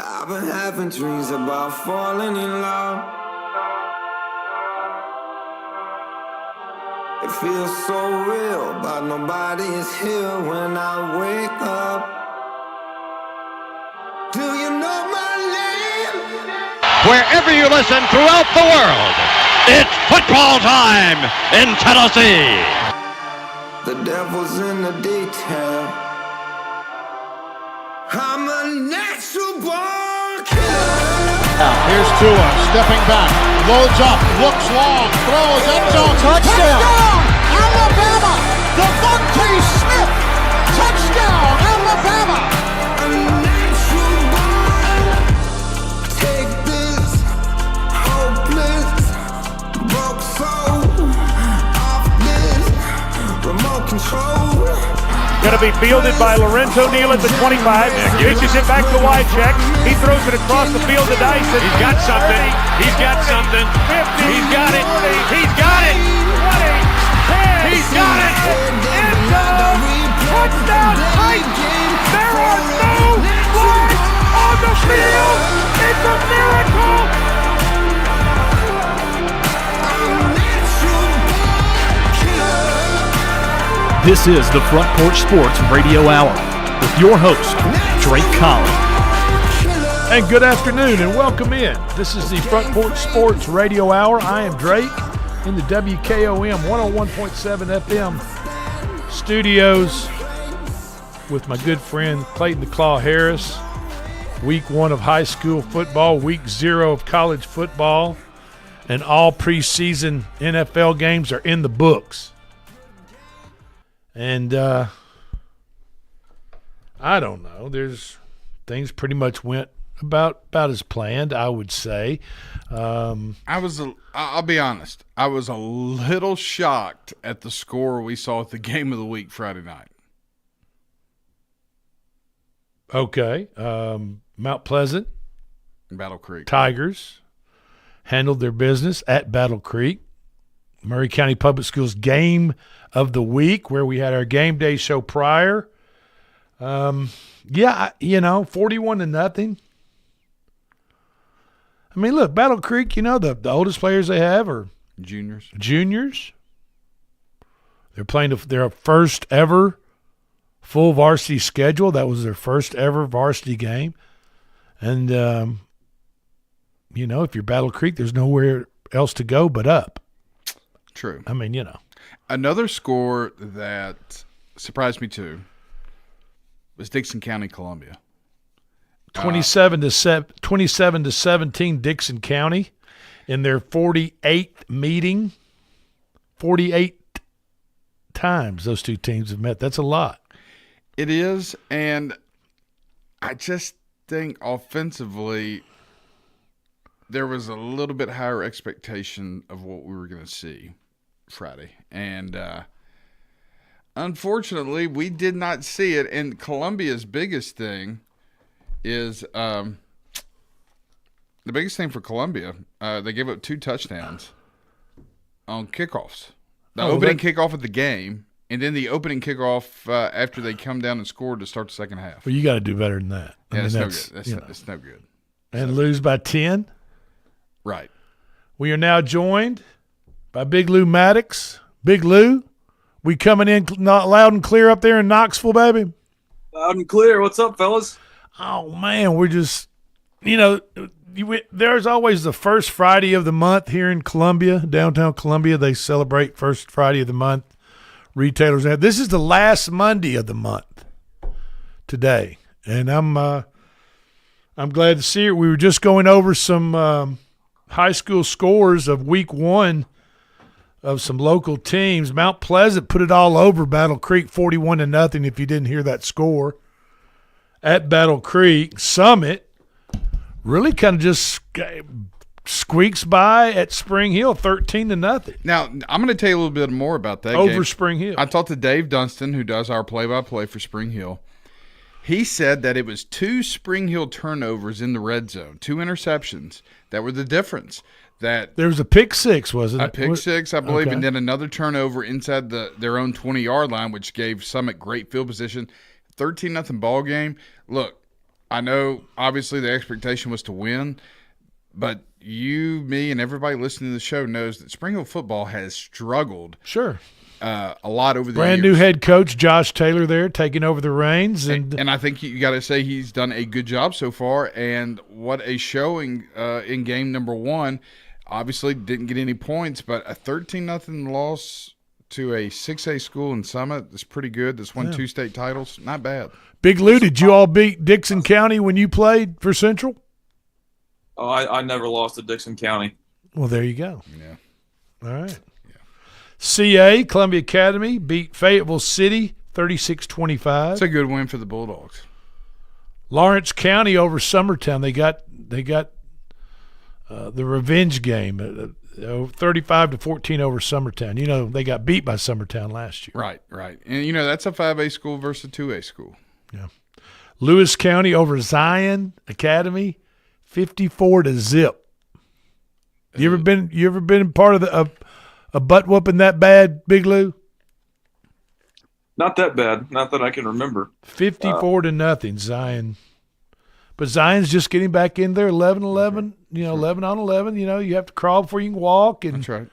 I've been having dreams about falling in love. It feels so real, but nobody is here when I wake up. Do you know my name? Wherever you listen throughout the world, it's football time in Tennessee. The devil's in the detail. I'm a natural born killer. Now, here's Tua, stepping back, loads up, looks long, throws, end zone, touchdown! Alabama! Devontae Smith! Touchdown, Alabama! A natural born. Take this hopeless broke soul off this remote control. Going to be fielded by Lorenzo Neal at the 25. Pitches it back to Wycheck. He throws it across the field to Dyson. He's got something. He's got something. 50, He's got it. 40, He's got it. 20, 10. He's got it. End zone. Touchdown. Titans. There are no flags on the field. It's a miracle. This is the Front Porch Sports Radio Hour with your host, Drake Collins. And good afternoon and welcome in. This is the Front Porch Sports Radio Hour. I am Drake in the WKOM 101.7 FM studios with my good friend Clayton the Claw Harris. Week 1 of high school football, week 0 of college football, and all preseason NFL games are in the books. And I don't know. Things pretty much went about as planned, I would say. I'll be honest, I was a little shocked at the score we saw at the game of the week Friday night. Okay. Mount Pleasant, Battle Creek Tigers handled their business at Battle Creek. Murray County Public Schools game of the week, where we had our game day show prior. 41-0. I mean, look, Battle Creek, the oldest players they have are juniors. They're playing their first ever full varsity schedule. That was their first ever varsity game. And, if you're Battle Creek, there's nowhere else to go but up. True. I mean, Another score that surprised me too was Dickson County, Columbia. 27 to 17 Dickson County in their 48th meeting. 48 times those two teams have met. That's a lot. It is, and I just think offensively there was a little bit higher expectation of what we were going to see Friday. And unfortunately, we did not see it. And Columbia's biggest thing is the biggest thing for Columbia, they gave up 2 touchdowns on kickoffs. The opening kickoff of the game, and then the opening kickoff after they come down and scored to start the second half. Well, you got to do better than that. That's no good. That's no good. And lose by 10. Right. We are now joined by Big Lou Maddox. Big Lou, we coming in not loud and clear up there in Knoxville, baby? Loud and clear. What's up, fellas? Oh, man, we're just, there's always the first Friday of the month here in Columbia, downtown Columbia. They celebrate first Friday of the month. Retailers have. This is the last Monday of the month today, and I'm glad to see it. We were just going over some high school scores of week 1 of some local teams. Mount Pleasant put it all over Battle Creek, 41-0. If you didn't hear that score at Battle Creek, Summit really kind of just squeaks by at Spring Hill, 13-0. Now, I'm going to tell you a little bit more about that over game. Spring Hill. I talked to Dave Dunstan, who does our play-by-play for Spring Hill. He said that it was 2 Spring Hill turnovers in the red zone, 2 interceptions that were the difference. That there was a pick six, wasn't it? A pick six, I believe, okay. And then another turnover inside their own 20-yard line, which gave Summit great field position. 13-0 ball game. Look, I know, obviously, the expectation was to win, but you, me, and everybody listening to the show knows that Spring Hill football has struggled Sure. a lot over the Brand years. new head coach Josh Taylor there taking over the reins. And I think you got to say he's done a good job so far. And what a showing in game number 1. Obviously didn't get any points, but a 13-0 loss to a 6A school in Summit is pretty good. That's won 2 state titles. Not bad. Big Lou, did you all beat Dixon County when you played for Central? Oh, I never lost to Dixon County. Well, there you go. Yeah. All right. CA, Columbia Academy, beat Fayetteville City 36-25. It's a good win for the Bulldogs. Lawrence County over Summertown. They got the revenge game, 35-14 over Summertown. You know, they got beat by Summertown last year. Right. And, you know, that's a 5A school versus a 2A school. Yeah. Lewis County over Zion Academy, 54-0. You ever been part of a butt whooping that bad, Big Lou? Not that bad. Not that I can remember. 54-0, Zion. But Zion's just getting back in there, 11-11. You know, 11 on 11. You know, you have to crawl before you can walk, and That's right.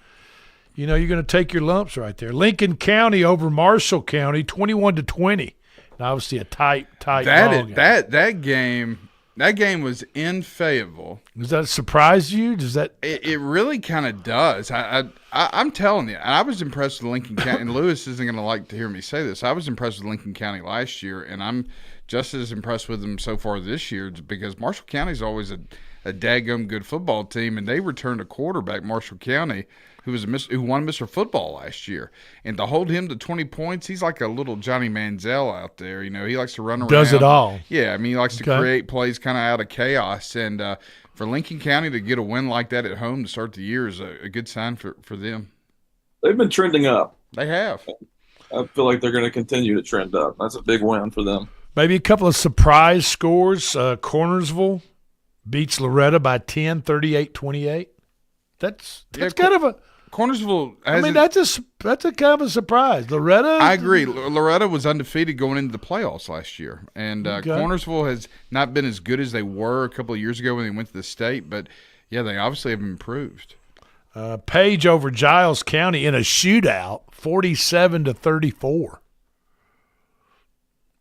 you know you're going to take your lumps right there. Lincoln County over Marshall County, 21-20. And obviously a tight ball game. That game was in Fayetteville. Does that surprise you? Does that? It really kind of does. I'm telling you, I was impressed with Lincoln County. And Lewis isn't going to like to hear me say this. I was impressed with Lincoln County last year, and I'm just as impressed with them so far this year because Marshall County is always a daggum good football team, and they returned a quarterback, Marshall County, who won Mr. Football last year. And to hold him to 20 points, he's like a little Johnny Manziel out there. You know, he likes to run around. Does it all. Yeah, I mean, he likes to create plays kind of out of chaos. And for Lincoln County to get a win like that at home to start the year is a good sign for them. They've been trending up. They have. I feel like they're going to continue to trend up. That's a big win for them. Maybe a couple of surprise scores. Cornersville beats Loretta by 10, 38-28. That's kind of a Cornersville. That's a kind of a surprise. Loretta. I agree. Loretta was undefeated going into the playoffs last year, and Cornersville has not been as good as they were a couple of years ago when they went to the state. But yeah, they obviously have improved. Page over Giles County in a shootout, 47-34.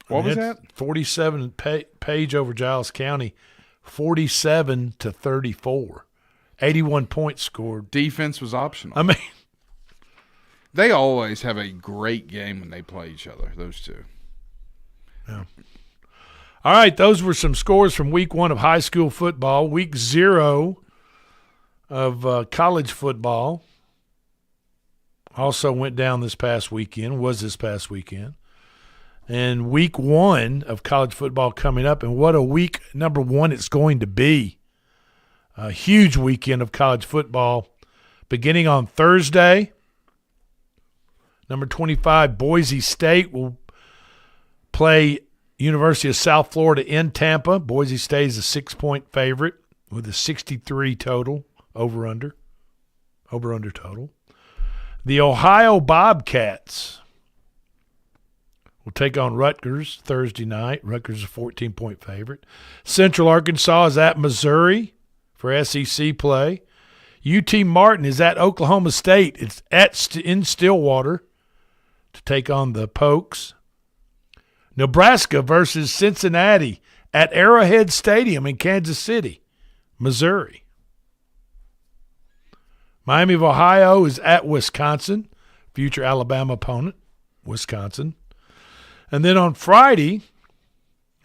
What was that? 47 Page over Giles County, 47-34. 81 points scored. Defense was optional. I mean, they always have a great game when they play each other, those two. Yeah. All right, those were some scores from week 1 of high school football. Week 0 of college football also went down this past weekend, And week 1 of college football coming up, and what a week number 1 it's going to be. A huge weekend of college football beginning on Thursday. Number 25, Boise State will play University of South Florida in Tampa. Boise State is a 6-point favorite with a 63 total, over-under total. The Ohio Bobcats will take on Rutgers Thursday night. Rutgers is a 14-point favorite. Central Arkansas is at Missouri for SEC play. UT Martin is at Oklahoma State. It's in Stillwater to take on the Pokes. Nebraska versus Cincinnati at Arrowhead Stadium in Kansas City, Missouri. Miami of Ohio is at Wisconsin, future Alabama opponent, Wisconsin. And then on Friday,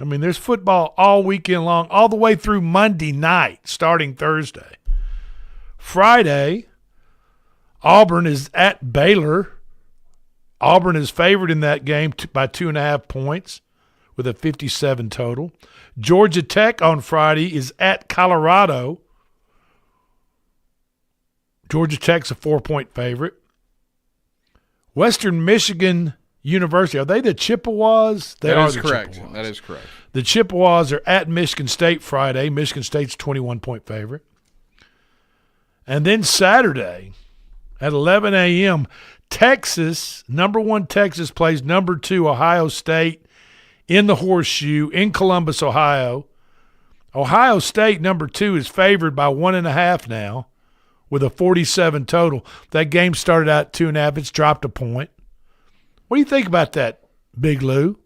I mean, there's football all weekend long, all the way through Monday night, starting Thursday. Friday, Auburn is at Baylor. Auburn is favored in that game by 2.5 points with a 57 total. Georgia Tech on Friday is at Colorado. Georgia Tech's a 4-point favorite. Western Michigan University, are they the Chippewas? They are the correct. Chippewas. That is correct. The Chippewas are at Michigan State Friday. Michigan State's 21-point favorite. And then Saturday at 11 a.m., Texas, number 1 Texas plays number 2 Ohio State in the Horseshoe in Columbus, Ohio. Ohio State, number 2, is favored by 1.5 now with a 47 total. That game started out at 2.5. It's dropped a point. What do you think about that, Big Lou?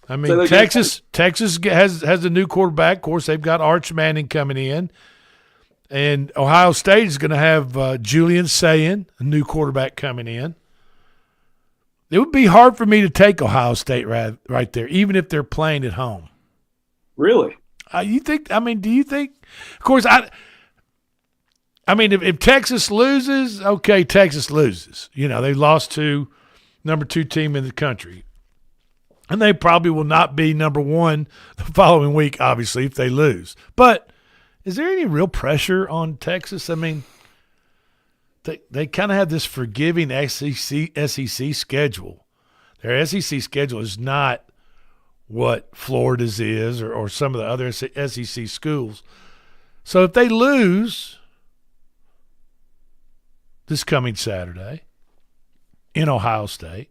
I mean, Texas has a new quarterback. Of course, they've got Arch Manning coming in. And Ohio State is going to have Julian Sayin, a new quarterback coming in. It would be hard for me to take Ohio State right there, even if they're playing at home. Really? You think? I mean, do you think? Of course, I mean, if Texas loses, okay, Texas loses. You know, they lost to number 2 team in the country. And they probably will not be number 1 the following week, obviously, if they lose. But is there any real pressure on Texas? I mean, they kind of have this forgiving SEC schedule. Their SEC schedule is not what Florida's is or some of the other SEC schools. So if they lose this coming Saturday in Ohio State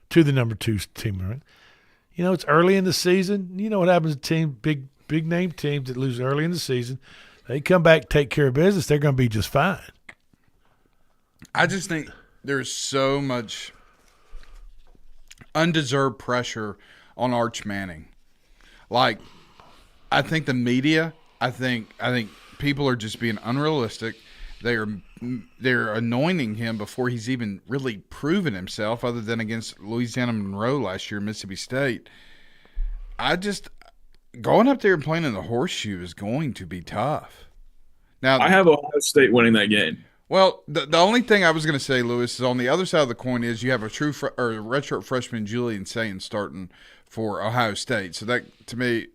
to the number 2 team, you know, it's early in the season. You know what happens to big name teams that lose early in the season. They come back, take care of business, they're going to be just fine. I just think there's so much undeserved pressure on Arch Manning. Like, I think the media, I think people are just being unrealistic. They're anointing him before he's even really proven himself, other than against Louisiana Monroe last year, Mississippi State. Going up there and playing in the horseshoe is going to be tough. Now, I have Ohio State winning that game. Well, the only thing I was going to say, Lewis, is on the other side of the coin is you have a redshirt freshman, Julian Sayin, starting for Ohio State. So that, to me,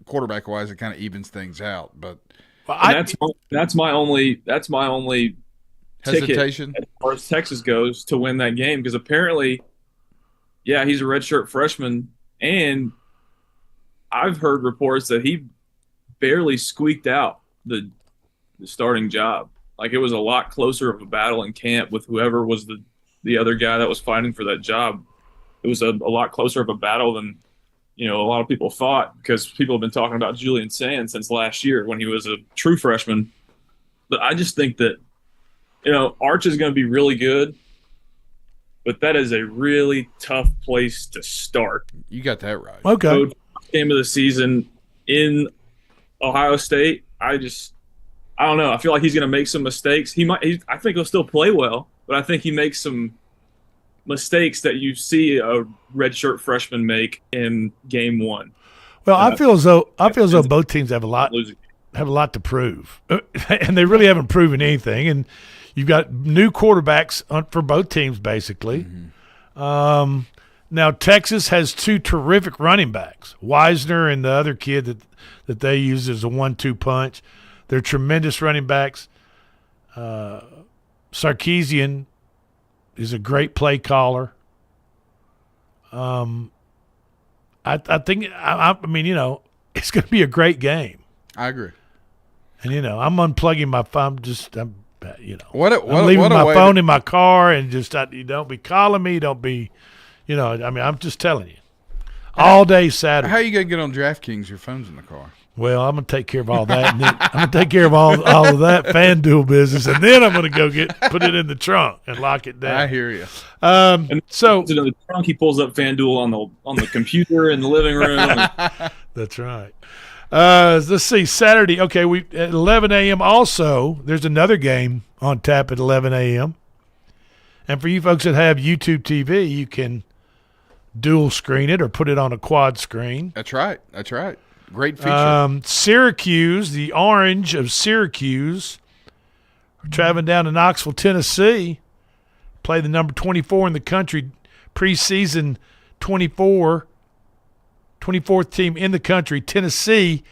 quarterback-wise, it kind of evens things out. But that's my only hesitation ticket as far as Texas goes to win that game, because apparently, yeah, he's a redshirt freshman, and I've heard reports that he barely squeaked out the starting job. Like, it was a lot closer of a battle in camp with whoever was the other guy that was fighting for that job. It was a lot closer of a battle than, you know, a lot of people thought, because people have been talking about Julian Sayin since last year when he was a true freshman. But I just think that, you know, Arch is going to be really good, but that is a really tough place to start. You got that right. Okay. Game of the season in Ohio State, I don't know. I feel like he's going to make some mistakes. I think he'll still play well, but I think he makes some mistakes that you see a redshirt freshman make in game 1. Well, I feel as though both teams have a lot to prove, and they really haven't proven anything. And you've got new quarterbacks for both teams, basically. Mm-hmm. Now Texas has 2 terrific running backs, Wisner and the other kid that they use as a 1-2 punch. They're tremendous running backs. Sarkisian is a great play caller. I mean, you know, it's going to be a great game. I agree. And, you know, I'm unplugging my phone. I'm leaving my phone in my car, and just you don't be calling me. Don't be, you know, I mean, I'm just telling you. All day Saturday. How are you going to get on DraftKings? Your phone's in the car. Well, I'm going to take care of all that. And then I'm going to take care of all of that FanDuel business, and then I'm going to go put it in the trunk and lock it down. I hear you. And so in the trunk, he pulls up FanDuel on the computer in the living room. That's right. Let's see, Saturday. Okay, at 11 a.m. Also, there's another game on tap at 11 a.m. And for you folks that have YouTube TV, you can dual screen it or put it on a quad screen. That's right. Great feature. Syracuse, the Orange of Syracuse, are traveling down to Knoxville, Tennessee, play the number 24 in the country, preseason 24 24th team in the country, Tennessee.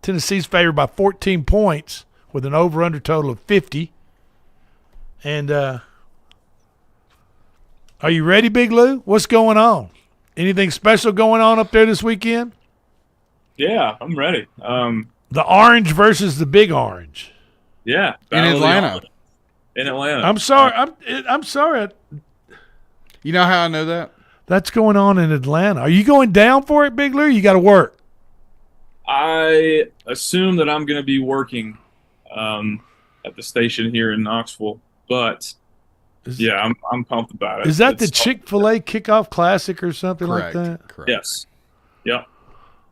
Tennessee's favored by 14 points with an over-under total of 50. And are you ready, Big Lou? What's going on? Anything special going on up there this weekend? Yeah, I'm ready. The Orange versus the Big Orange. Yeah, in Atlanta. In Atlanta. I'm sorry. I'm sorry. You know how I know that? That's going on in Atlanta. Are you going down for it, Big Lou? You got to work. I assume that I'm going to be working at the station here in Knoxville, but yeah, I'm pumped about it. Is that the Chick-fil-A Kickoff Classic or something Correct. like that? Correct. Yes. Yep.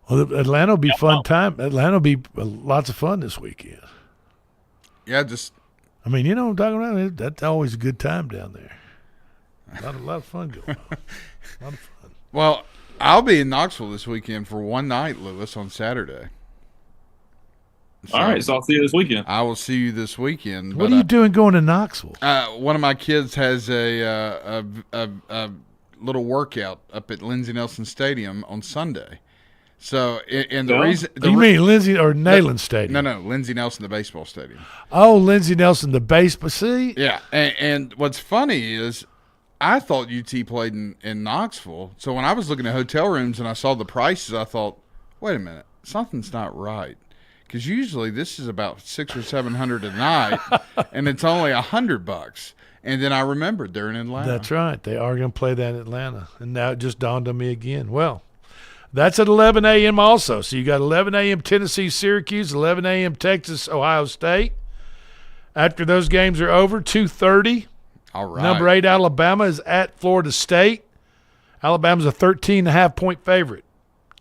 Well, Atlanta will be fun time. Atlanta will be lots of fun this weekend. Yeah, just I mean, you know what I'm talking about? That's always a good time down there. A lot of fun going on. A lot of fun. well, I'll be in Knoxville this weekend for one night, Lewis, on Saturday. So All right, so I'll see you this weekend. I will see you this weekend. What are you doing going to Knoxville? One of my kids has a little workout up at Lindsey Nelson Stadium on Sunday. So, and the reason You mean Lindsey or Neyland Stadium? No, Lindsey Nelson, the baseball stadium. Oh, Lindsey Nelson, the baseball. See, Yeah, and what's funny is I thought UT played in Knoxville. So when I was looking at hotel rooms and I saw the prices, I thought, wait a minute, something's not right. Because usually this is about $600 or $700 a night, and it's only $100. And then I remembered they're in Atlanta. that's right. They are going to play that in Atlanta, and now it just dawned on me again. Well, that's at 11 a.m. also. So you got 11 a.m. Tennessee, Syracuse, 11 a.m. Texas, Ohio State. After those games are over, 2:30. All right. Number 8 Alabama is at Florida State. Alabama's a 13.5-point favorite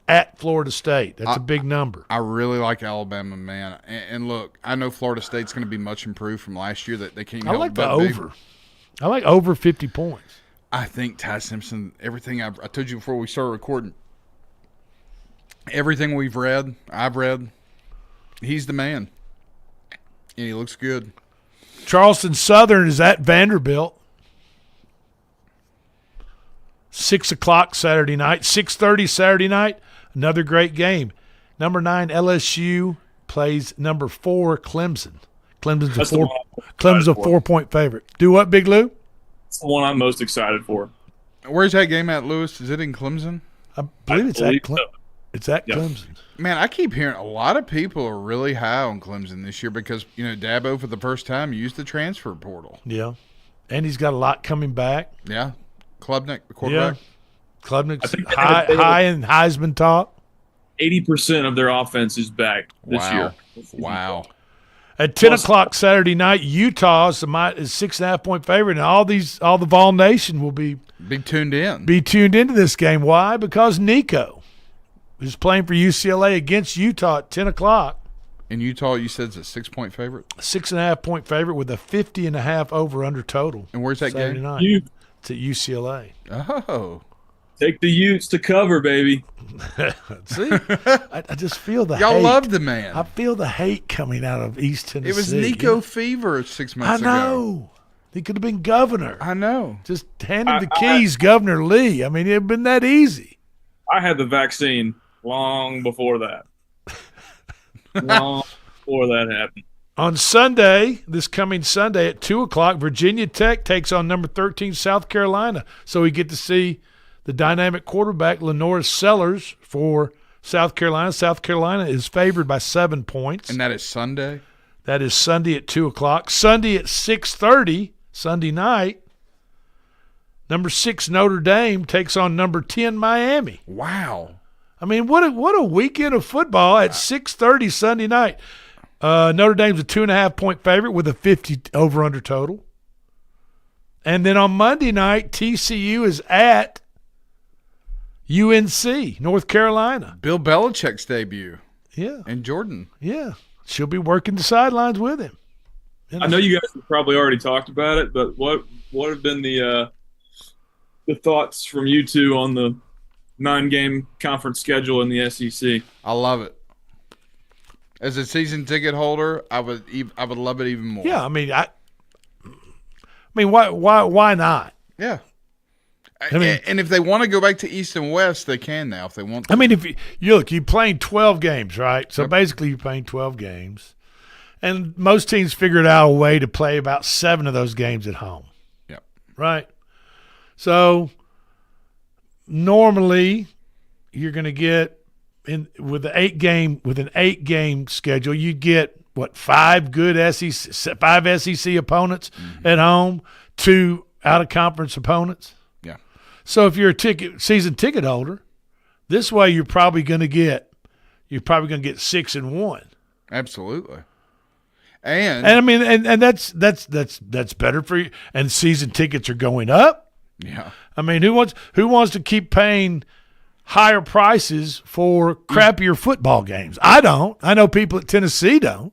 at Florida State. That's a big number. I really like Alabama, man. And look, I know Florida State's going to be much improved from last year. That they came. I like the over. I like over 50 points. I think Ty Simpson. Everything I told you before we started recording. Everything I've read, he's the man, and he looks good. Charleston Southern is at Vanderbilt. 6 o'clock Saturday night. 6:30 Saturday night. Another great game. Number 9 LSU plays number 4 Clemson. Clemson's a 4-point favorite. Do what, Big Lou? It's the one I'm most excited for. Where's that game at, Lewis? Is it in Clemson? I believe it's at Clemson. so. It's at Yep. Clemson. Man, I keep hearing a lot of people are really high on Clemson this year because, Dabo for the first time used the transfer portal. Yeah. And he's got a lot coming back. Yeah. Klubnik, the quarterback. Yeah. Klubnik's I think they high in Heisman talk. 80% of their offense is back this year. Wow. At 10 Plus- o'clock Saturday night, Utah is 6.5-point favorite, and all the Vol Nation will be tuned in. tuned into this game. Why? Because Nico is playing for UCLA against Utah at 10 o'clock. In Utah, you said it's a 6-point favorite? 6.5-point favorite with a 50.5 over-under total. And where's that Saturday game? night. It's at UCLA. Oh. Take the Utes to cover, baby. See? I just feel the Y'all hate. love the man. I feel the hate coming out of East Tennessee. It was Nico Fever 6 months ago. I know. He could have been governor. I know. Just handed the keys, Governor Lee. I mean, it had been that easy. I had the vaccine long before that. Long before that happened. On Sunday, this coming Sunday at 2 o'clock, Virginia Tech takes on number 13 South Carolina. So we get to see the dynamic quarterback Lenora Sellers for South Carolina. South Carolina is favored by 7 points. And that is Sunday? That is Sunday at 2 o'clock. Sunday at 6:30, Sunday night, number 6 Notre Dame takes on number 10 Miami. Wow. I mean, what a weekend of football at 6:30 Sunday night. Notre Dame's a 2.5-point favorite with a 50 over-under total. And then on Monday night, TCU is at UNC, North Carolina. Bill Belichick's debut. Yeah, And Jordan. yeah. She'll be working the sidelines with him. I know you guys have probably already talked about it, but what have been the thoughts from you two on the 9-game conference schedule in the SEC? I love it. As a season ticket holder, I would love it even more. Yeah, I mean, why not? Yeah. I mean- and if they want to go back to East and West, they can now if they want to. I mean, if you're playing 12 games, right? So Yep. basically, you're playing 12 games, and most teams figured out a way to play about 7 of those games at home. Yep. Right. So normally, you're going to get with an 8-game schedule, you get 5 good SEC opponents at home, 2 out of conference opponents. Yeah. So if you're a season ticket holder, this way you're probably going to get you're probably going to get 6-1. Absolutely. And I mean, and that's better for you. And season tickets are going up. yeah. I mean, who wants to keep paying higher prices for crappier football games? I don't. I know people at Tennessee don't.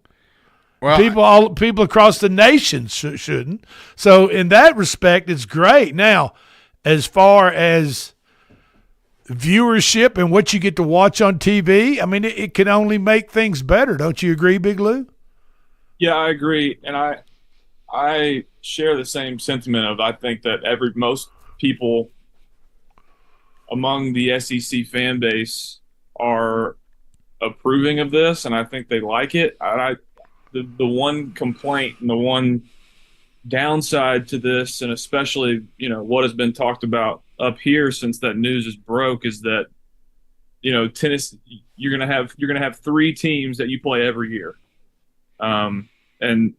Well, People across the nation shouldn't. So in that respect, it's great. Now, as far as viewership and what you get to watch on TV, I mean, it can only make things better. Don't you agree, Big Lou? Yeah, I agree, and I share the same sentiment of I think that most people among the SEC fan base are approving of this, and I think they like it. The one complaint and the one downside to this, and especially what has been talked about up here since that news is broke, is that tennis you're gonna have 3 teams that you play every year. And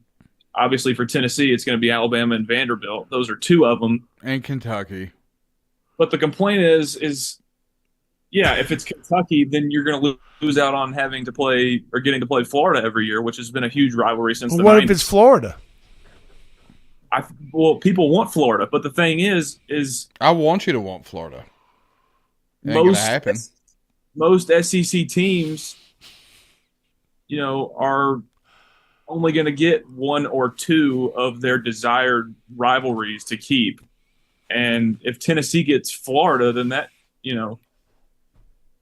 obviously for Tennessee, it's going to be Alabama and Vanderbilt. Those are 2 of them. and Kentucky. But the complaint is if it's Kentucky, then you're going to lose out on having to play or getting to play Florida every year, which has been a huge rivalry since the 90s. What if it's Florida? People want Florida, but the thing is I want you to want Florida. Ain't gonna happen. Most SEC teams, are only going to get 1 or 2 of their desired rivalries to keep. And if Tennessee gets Florida, then that,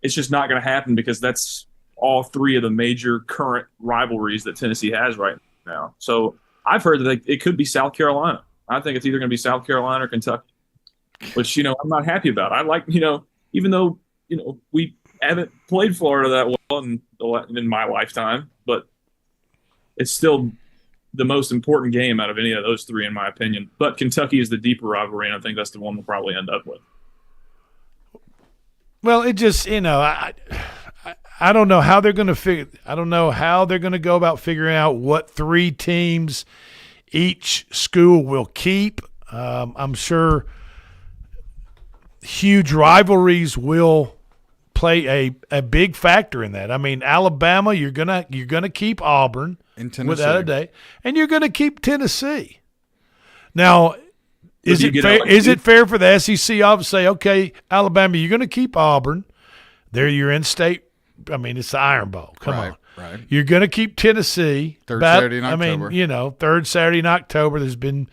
it's just not going to happen because that's all 3 of the major current rivalries that Tennessee has right now. So I've heard that it could be South Carolina. I think it's either going to be South Carolina or Kentucky, which, I'm not happy about. I like, even though, we haven't played Florida that well in my lifetime, but it's still the most important game out of any of those 3, in my opinion. But Kentucky is the deeper rivalry, and I think that's the one we'll probably end up with. Well, it just, I don't know how they're going to figure. I don't know how they're going to go about figuring out what 3 teams each school will keep. I'm sure huge rivalries will play a big factor in that. I mean, Alabama, you're gonna keep Auburn without a doubt, and you're gonna keep Tennessee. Now, is it fair for the SEC to say, okay, Alabama, you're gonna keep Auburn? They're your in-state. I mean, it's the Iron Bowl. Come on. Right. You're gonna keep Tennessee. Third Saturday in October. I mean, third Saturday in October. There's been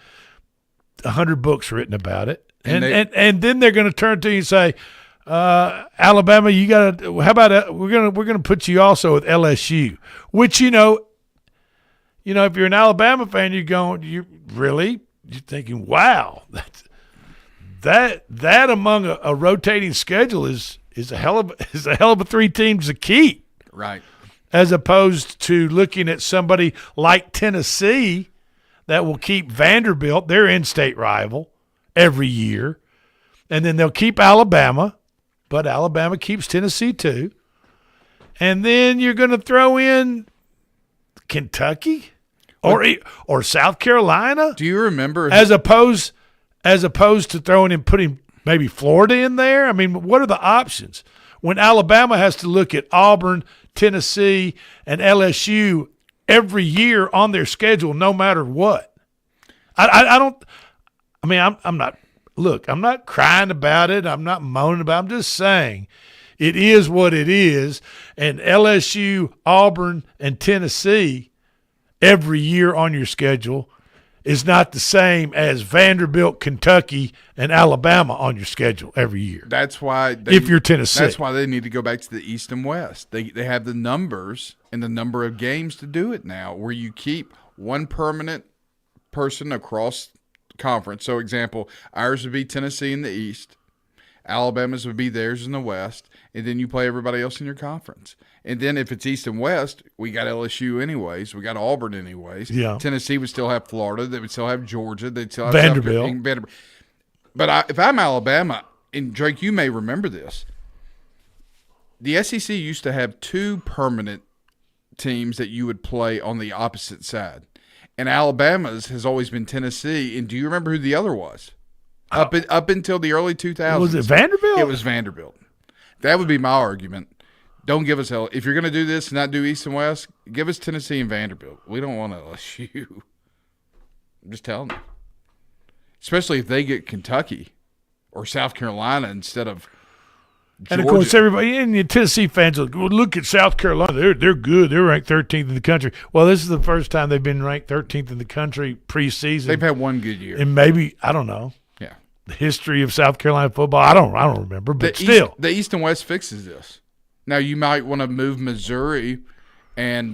100 books written about it, and then they're gonna turn to you and say, Alabama, you got to. How about we're gonna put you also with LSU, which if you're an Alabama fan, you're thinking, wow, that among a rotating schedule is a hell of a 3 teams to keep, right? As opposed to looking at somebody like Tennessee that will keep Vanderbilt, their in-state rival, every year, and then they'll keep Alabama. But Alabama keeps Tennessee too. And then you're going to throw in Kentucky or South Carolina. Do you remember as opposed to putting maybe Florida in there? I mean, what are the options when Alabama has to look at Auburn, Tennessee, and LSU every year on their schedule, no matter what? I'm not. Look, I'm not crying about it. I'm not moaning about it. I'm just saying it is what it is. And LSU, Auburn, and Tennessee every year on your schedule is not the same as Vanderbilt, Kentucky, and Alabama on your schedule every year. That's why if you're Tennessee. That's why they need to go back to the East and West. They have the numbers and the number of games to do it now, where you keep one permanent person across conference. So, example, ours would be Tennessee in the East, Alabama's would be theirs in the West, and then you play everybody else in your conference. And then if it's East and West, we got LSU anyways, we got Auburn anyways. Yeah. Tennessee would still have Florida, they would still have Georgia, they'd still have Vanderbilt. But if I'm Alabama, and Drake, you may remember this, the SEC used to have 2 permanent teams that you would play on the opposite side. And Alabama's has always been Tennessee. And do you remember who the other was? Up until the early 2000s. Was it Vanderbilt? It was Vanderbilt. That would be my argument. Don't give us hell. If you're going to do this and not do East and West, give us Tennessee and Vanderbilt. We don't want LSU. I'm just telling you. Especially if they get Kentucky or South Carolina instead of Georgia. And, of course, everybody in the Tennessee fans will go, look at South Carolina. They're good. They're ranked 13th in the country. Well, this is the first time they've been ranked 13th in the country preseason. They've had one good year. And maybe, I don't know. Yeah. The history of South Carolina football, I don't remember, but still. The East and West fixes this. Now, you might want to move Missouri and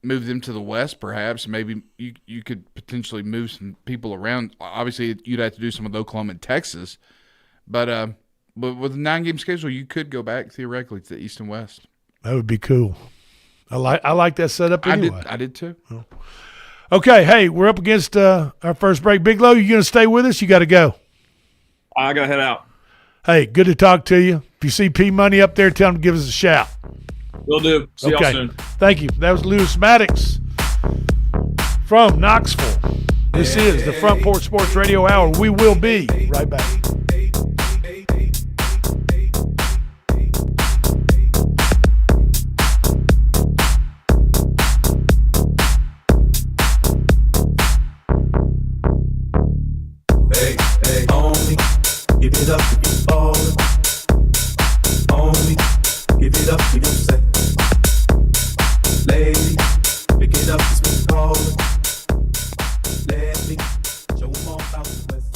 move them to the West, perhaps. Maybe you could potentially move some people around. Obviously, you'd have to do some with Oklahoma and Texas. But with a 9-game schedule, you could go back, theoretically, to the East and West. That would be cool. I like that setup anyway. I did too. Oh. Okay, hey, we're up against our first break. Big Low, you going to stay with us? You got to go. I got to head out. Hey, good to talk to you. If you see P Money up there, tell him to give us a shout. Will do. See y'all soon. Thank you. That was Lewis Maddox from Knoxville. This is the Front Porch Sports Radio Hour. We will be right back. Hey, homie, give it up to you all. Homie, give it up to you, say. Lady, pick it up, it's me calling. Let me show them all about the West.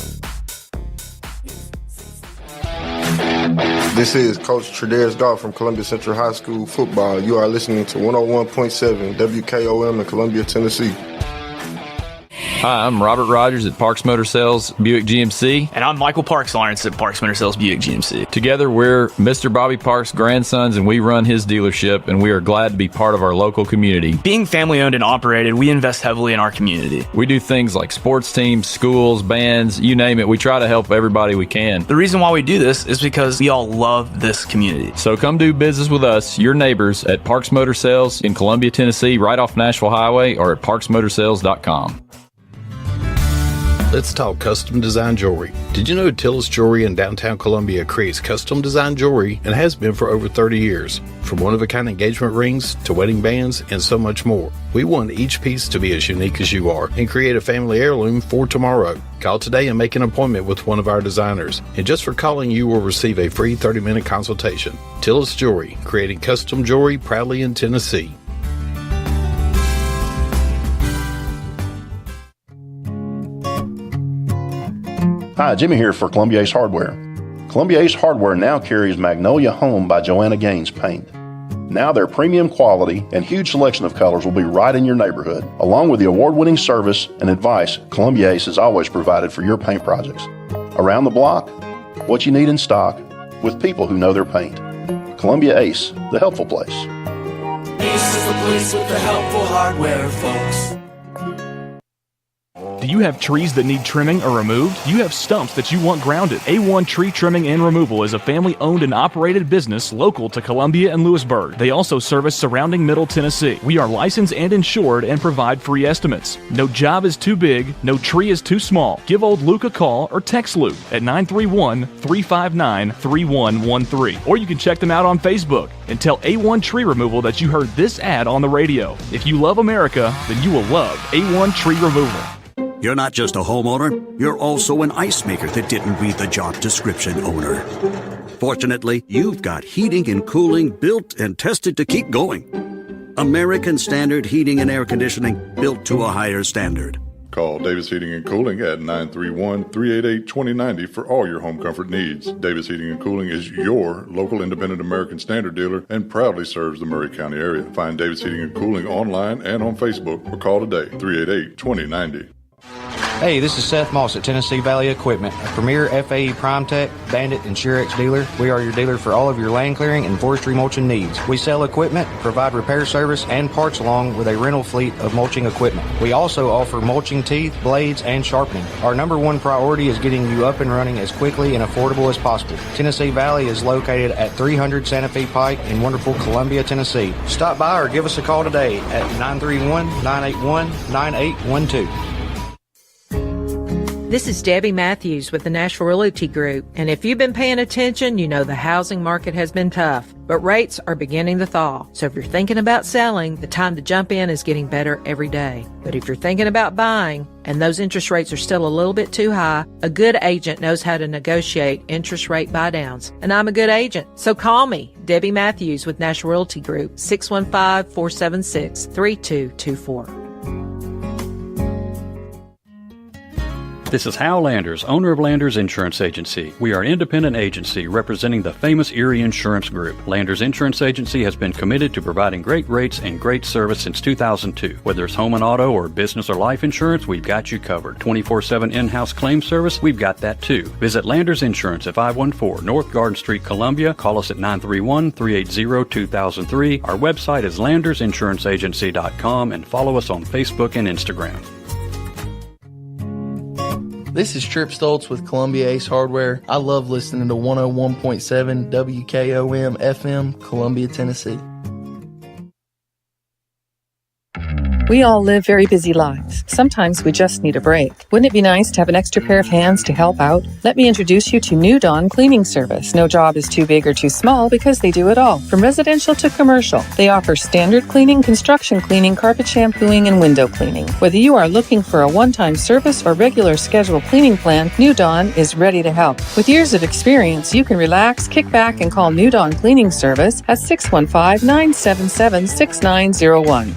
This is Coach Tredaris Goff from Columbia Central High School football. You are listening to 101.7 WKOM in Columbia, Tennessee. Hi, I'm Robert Rogers at Parks Motor Sales Buick GMC. And I'm Michael Parks Lawrence at Parks Motor Sales Buick GMC. Together, we're Mr. Bobby Parks' grandsons, and we run his dealership, and we are glad to be part of our local community. Being family-owned and operated, we invest heavily in our community. We do things like sports teams, schools, bands, you name it. We try to help everybody we can. The reason why we do this is because we all love this community. So come do business with us, your neighbors, at Parks Motor Sales in Columbia, Tennessee, right off Nashville Highway, or at parksmotorsales.com. Let's talk custom design jewelry. Did you know Tillis Jewelry in downtown Columbia creates custom design jewelry and has been for over 30 years? From one-of-a-kind engagement rings to wedding bands and so much more. We want each piece to be as unique as you are and create a family heirloom for tomorrow. Call today and make an appointment with one of our designers. And just for calling, you will receive a free 30-minute consultation. Tillis Jewelry, creating custom jewelry proudly in Tennessee. Hi, Jimmy here for Columbia Ace Hardware. Columbia Ace Hardware now carries Magnolia Home by Joanna Gaines paint. Now their premium quality and huge selection of colors will be right in your neighborhood. Along with the award-winning service and advice Columbia Ace has always provided for your paint projects. Around the block, what you need in stock, with people who know their paint. Columbia Ace, the helpful place. Ace is the place with the helpful hardware, folks. Do you have trees that need trimming or removed? Do you have stumps that you want grounded? A1 Tree Trimming and Removal is a family-owned and operated business local to Columbia and Lewisburg. They also service surrounding Middle Tennessee. We are licensed and insured and provide free estimates. No job is too big, no tree is too small. Give old Luke a call or text Luke at 931-359-3113. Or you can check them out on Facebook and tell A1 Tree Removal that you heard this ad on the radio. If you love America, then you will love A1 Tree Removal. You're not just a homeowner, you're also an ice maker that didn't read the job description, owner. Fortunately, you've got heating and cooling built and tested to keep going. American Standard Heating and Air Conditioning, built to a higher standard. Call Davis Heating and Cooling at 931-388-2090 for all your home comfort needs. Davis Heating and Cooling is your local independent American Standard dealer and proudly serves the Murray County area. Find Davis Heating and Cooling online and on Facebook or call today, 388-2090. Hey, this is Seth Moss at Tennessee Valley Equipment, a premier FAE PrimeTech, Bandit, and Surex dealer. We are your dealer for all of your land clearing and forestry mulching needs. We sell equipment, provide repair service, and parts along with a rental fleet of mulching equipment. We also offer mulching teeth, blades, and sharpening. Our number one priority is getting you up and running as quickly and affordable as possible. Tennessee Valley is located at 300 Santa Fe Pike in wonderful Columbia, Tennessee. Stop by or give us a call today at 931-981-9812. This is Debbie Matthews with the Nashville Realty Group, and if you've been paying attention, you know the housing market has been tough, but rates are beginning to thaw. So if you're thinking about selling, the time to jump in is getting better every day. But if you're thinking about buying, and those interest rates are still a little bit too high, a good agent knows how to negotiate interest rate buydowns, and I'm a good agent. So call me, Debbie Matthews with Nashville Realty Group, 615-476-3224. This is Hal Landers, owner of Landers Insurance Agency. We are an independent agency representing the famous Erie Insurance Group. Landers Insurance Agency has been committed to providing great rates and great service since 2002. Whether it's home and auto or business or life insurance, we've got you covered. 24/7 in-house claim service, we've got that too. Visit Landers Insurance at 514 North Garden Street, Columbia. Call us at 931-380-2003. Our website is landersinsuranceagency.com and follow us on Facebook and Instagram. This is Trip Stoltz with Columbia Ace Hardware. I love listening to 101.7 WKOM FM, Columbia, Tennessee. We all live very busy lives. Sometimes we just need a break. Wouldn't it be nice to have an extra pair of hands to help out? Let me introduce you to New Dawn Cleaning Service. No job is too big or too small because they do it all, from residential to commercial. They offer standard cleaning, construction cleaning, carpet shampooing, and window cleaning. Whether you are looking for a one-time service or regular scheduled cleaning plan, New Dawn is ready to help. With years of experience, you can relax, kick back, and call New Dawn Cleaning Service at 615-977-6901.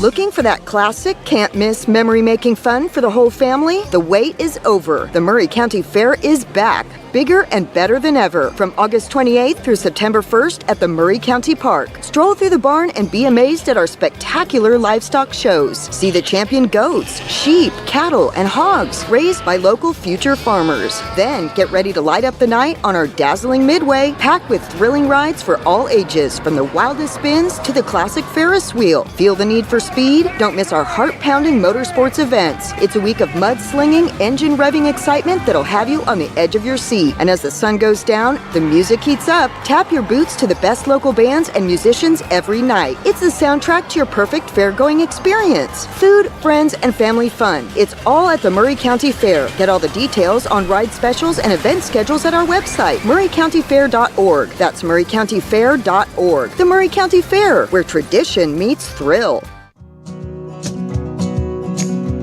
Looking for that classic, can't-miss memory-making fun for the whole family? The wait is over. The Murray County Fair is back. Bigger and better than ever. From August 28th through September 1st at the Murray County Park. Stroll through the barn and be amazed at our spectacular livestock shows. See the champion goats, sheep, cattle, and hogs raised by local future farmers. Then get ready to light up the night on our dazzling midway, packed with thrilling rides for all ages, from the wildest spins to the classic Ferris wheel. Feel the need for speed? Don't miss our heart-pounding motorsports events. It's a week of mudslinging, engine revving excitement that'll have you on the edge of your seat. And as the sun goes down, the music heats up. Tap your boots to the best local bands and musicians every night. It's the soundtrack to your perfect fair-going experience. Food, friends, and family fun. It's all at the Murray County Fair. Get all the details on ride specials and event schedules at our website, murraycountyfair.org. That's murraycountyfair.org. The Murray County Fair, where tradition meets thrill.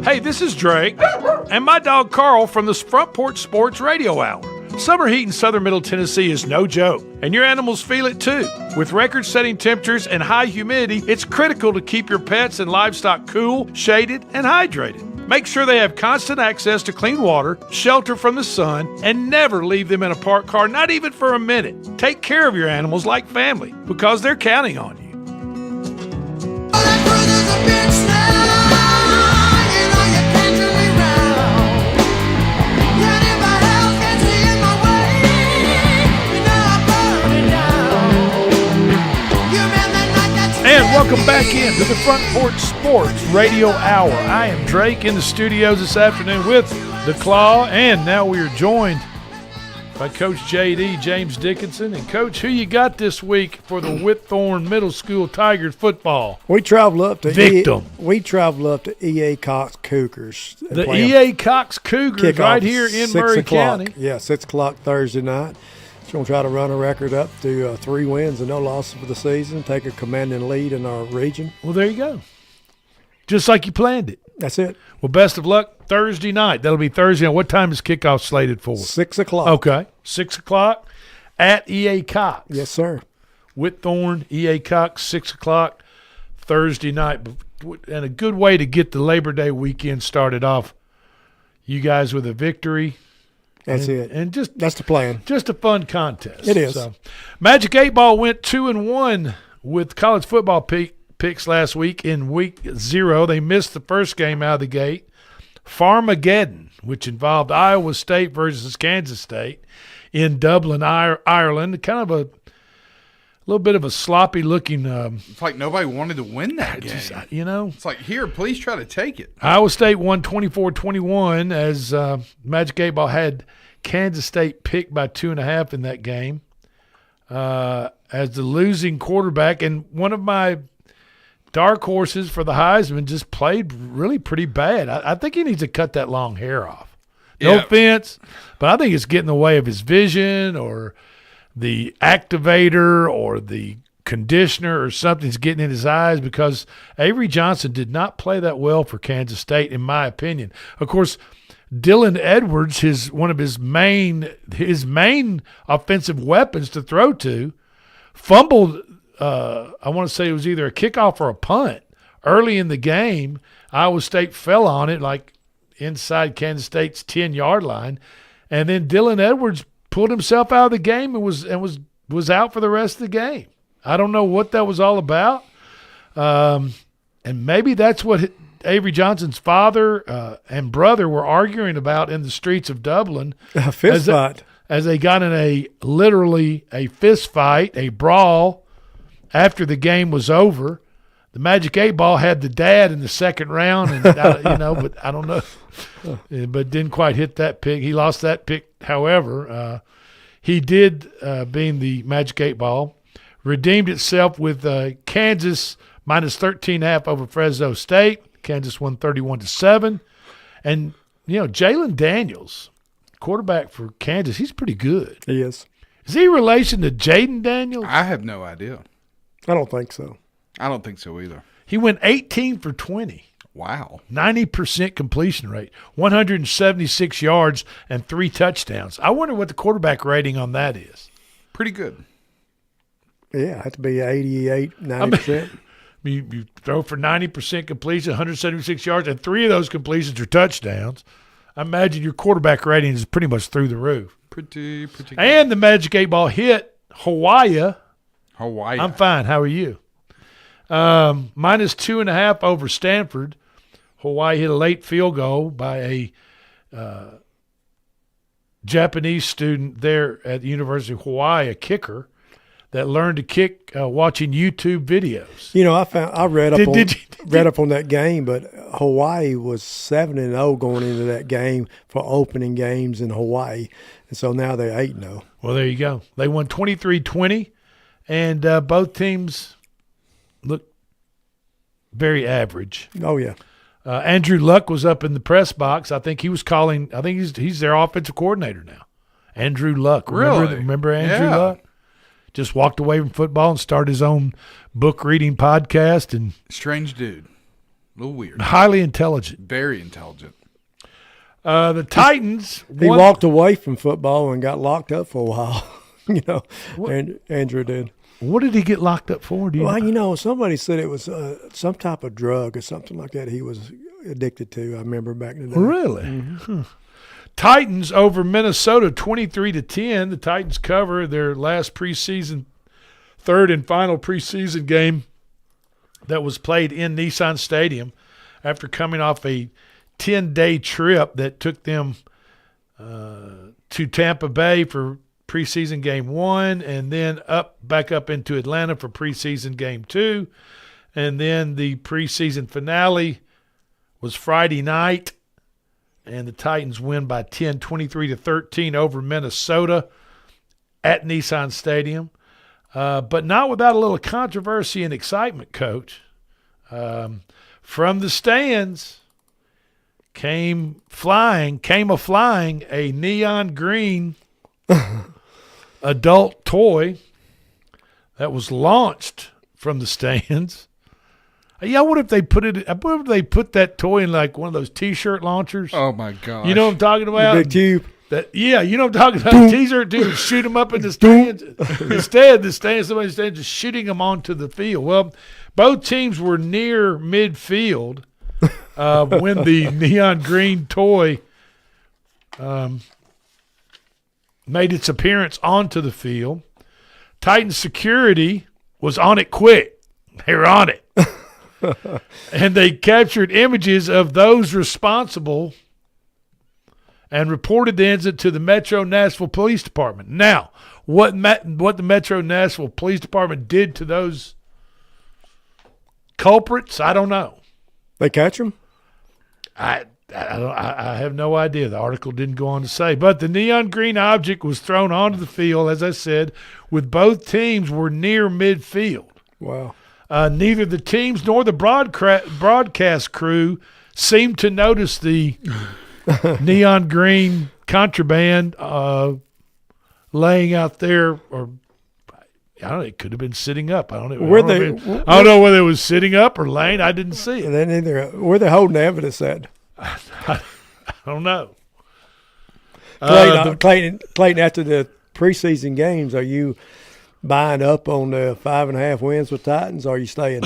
Hey, this is Drake and my dog Carl from the Front Porch Sports Radio Hour. Summer heat in southern Middle Tennessee is no joke, and your animals feel it too. With record-setting temperatures and high humidity, it's critical to keep your pets and livestock cool, shaded, and hydrated. Make sure they have constant access to clean water, shelter from the sun, and never leave them in a parked car, not even for a minute. Take care of your animals like family, because they're counting on you. And welcome back into the Front Porch Sports Radio Hour. I am Drake in the studios this afternoon with the Claw, and now we are joined by Coach JD, James Dickinson. And Coach, who you got this week for the Whitthorne Middle School Tigers football? We travel up to Victim. We travel up to E.A. Cox Cougars. The E.A. Cox Cougars right here in Murray County. Yeah, 6 o'clock Thursday night. We're going to try to run a record up to 3 wins and no losses for the season, take a commanding lead in our region. Well, there you go. Just like you planned it. That's it. Well, best of luck Thursday night. That'll be Thursday. Now, what time is kickoff slated for? 6 o'clock. Okay. 6 o'clock at E.A. Cox. Yes, sir. Whitthorne, E.A. Cox, 6 o'clock Thursday night. And a good way to get the Labor Day weekend started off. You guys with a victory. That's it. And just that's the plan. Just a fun contest. It is. So, Magic 8 Ball went 2-1 with college football picks last week in week 0. They missed the first game out of the gate. Farmageddon, which involved Iowa State versus Kansas State in Dublin, Ireland. Kind of a little bit of a sloppy-looking. It's like nobody wanted to win that game. It's like, here, please try to take it. Iowa State won 24-21 as Magic 8 Ball had Kansas State picked by 2.5 in that game. As the losing quarterback, and one of my dark horses for the Heisman just played really pretty bad. I think he needs to cut that long hair off. No Yeah. offense, but I think it's getting in the way of his vision or the activator or the conditioner or something's getting in his eyes, because Avery Johnson did not play that well for Kansas State, in my opinion. Of course, Dylan Edwards, one of his main offensive weapons to throw to, fumbled. I want to say it was either a kickoff or a punt early in the game. Iowa State fell on it like inside Kansas State's 10-yard line, and then Dylan Edwards pulled himself out of the game and was out for the rest of the game. I don't know what that was all about, and maybe that's what Avery Johnson's father and brother were arguing about in the streets of Dublin. A fist fight. As they got in literally a fist fight, a brawl, after the game was over. The Magic 8 Ball had the dad in the second round, and but I don't know. But didn't quite hit that pick. He lost that pick, however. He did, being the Magic 8 Ball, redeemed itself with Kansas minus 13.5 over Fresno State. Kansas won 31-7. And, Jalen Daniels, quarterback for Kansas, he's pretty good. He is. Is he in relation to Jaden Daniels? I have no idea. I don't think so. I don't think so either. He went 18 for 20. Wow. 90% completion rate, 176 yards, and 3 touchdowns. I wonder what the quarterback rating on that is. Pretty good. Yeah, it had to be 88, 90%. You throw for 90% completion, 176 yards, and 3 of those completions are touchdowns. I imagine your quarterback rating is pretty much through the roof. Pretty good. And the Magic 8 Ball hit Hawaii. I'm fine. How are you? Minus 2.5 over Stanford. Hawaii hit a late field goal by a Japanese student there at the University of Hawaii, a kicker that learned to kick watching YouTube videos. I read up on that game, but Hawaii was 7-0 going into that game for opening games in Hawaii, and so now they're 8-0. Well, there you go. They won 23-20, and both teams look very average. Oh yeah. Andrew Luck was up in the press box. I think he was calling. I think he's their offensive coordinator now. Andrew Luck. Remember Andrew Luck? Just walked away from football and started his own book reading podcast. And strange dude, a little weird. Highly intelligent. Very intelligent. The Titans. He walked away from football and got locked up for a while. And Andrew did. What did he get locked up for? Somebody said it was some type of drug or something like that he was addicted to. I remember back in the day. Really? Mm-hmm. Titans over Minnesota 23-10. The Titans cover their last third and final preseason game that was played in Nissan Stadium after coming off a 10-day trip that took them to Tampa Bay for preseason game 1, and then back up into Atlanta for preseason game 2. And then the preseason finale was Friday night, and the Titans win by 10, 23-13 over Minnesota at Nissan Stadium. But not without a little controversy and excitement, Coach. From the stands came a-flying a neon green adult toy that was launched from the stands. Yeah, what if they put that toy in like one of those T-shirt launchers? Oh my gosh! You know what I'm talking about? The big tube. You know what I'm talking about? T-shirt dude, shoot them up in the stands. Instead, somebody's just shooting them onto the field. Well, both teams were near midfield when the neon green toy made its appearance onto the field. Titan security was on it quick. They were on it. And they captured images of those responsible and reported the incident to the Metro Nashville Police Department. Now, what the Metro Nashville Police Department did to those culprits, I don't know. They catch them? I have no idea. The article didn't go on to say. But the neon green object was thrown onto the field, as I said, with both teams were near midfield. Wow. Neither the teams nor the broadcast crew seemed to notice the neon green contraband laying out there, or I don't know, it could have been sitting up. I don't know. I don't know whether it was sitting up or laying. I didn't see it. And then either where they holding the evidence at? I don't know. Clayton, after the preseason games, are you buying up on the 5.5 wins with Titans, or are you staying?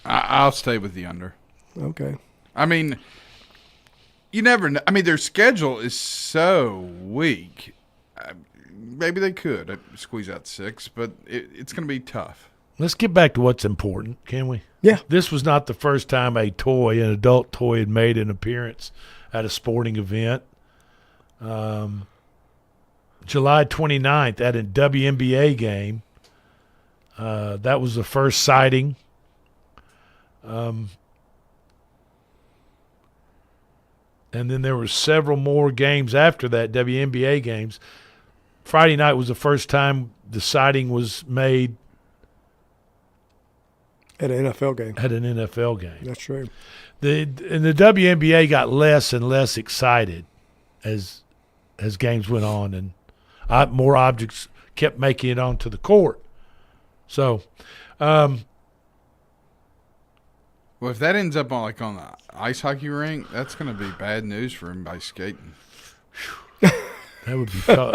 I'll stay with the under. Okay. I mean, you never know. I mean, their schedule is so weak. Maybe they could squeeze out 6, but it's going to be tough. Let's get back to what's important, can we? Yeah. This was not the first time an adult toy, had made an appearance at a sporting event. July 29th at a WNBA game. That was the first sighting. And then there were several more games after that, WNBA games. Friday night was the first time the sighting was made at an NFL game. That's true. And the WNBA got less and less excited as games went on, and more objects kept making it onto the court. So, well, if that ends up on the ice hockey rink, that's going to be bad news for anybody skating. That would be cold.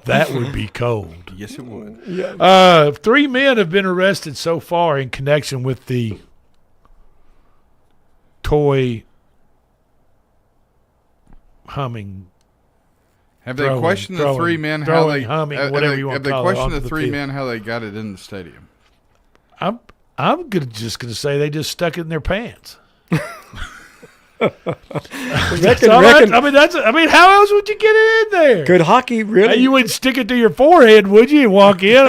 That would be cold. Yes, it would. Yeah. 3 men have been arrested so far in connection with the toy humming. Have they questioned the 3 men how they humming, whatever you want to call it? Have they questioned the 3 men how they got it in the stadium? I'm just gonna say they just stuck it in their pants. How else would you get it in there? Could hockey really? You wouldn't stick it to your forehead, would you? And walk in.